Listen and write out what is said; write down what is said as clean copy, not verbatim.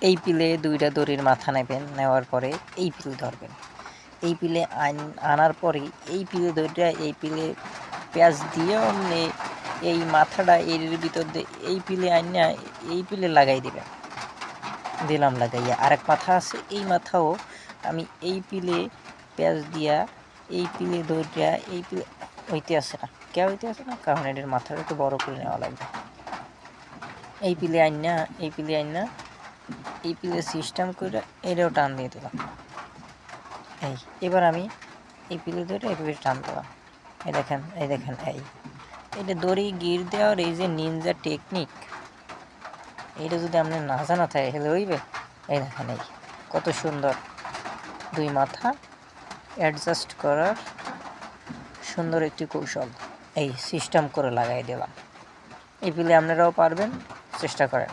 এই পিলে দুইটা দড়ির মাথা নেবেন, নেওয়ার পরে এই পিল ধরবেন। এই পিলে আনার পরেই এই পিলে দড়িটা এই পিলে পেঁয়াজ দিয়ে অমনি এই মাথাটা এর ভিতর দিয়ে এই পিলে আইনা এই পিলে লাগাই দিবেন। দিলাম লাগাইয়া আরেক মাথা আছে, এই মাথাও আমি এই পিলে পেঁয়াজ দিয়া এই পিলে দড়িটা এই পিলে হইতে আসে না। কে হইতে আসে না? কারণ এটার মাথাটা একটু বড় করে নেওয়া লাগবে। এই পিলে আইনা এই পিলে আইনা এই পিলে সিস্টেম করে এটাও টান দিয়ে দিলাম। এবার আমি এই পিলে ধরে এইভাবে টান দিলাম। এই দেখেন এটা দড়ি গির দেওয়ার এই যে নিনজা টেকনিক, এটা যদি আপনি না জানা থাকে তাহলে হইবে। এই দেখেন কত সুন্দর দুই মাথা অ্যাডজাস্ট করার সুন্দর একটি কৌশল এই সিস্টেম করে লাগাই দিলাম। এই পিলে আপনারাও পারবেন, চেষ্টা করেন।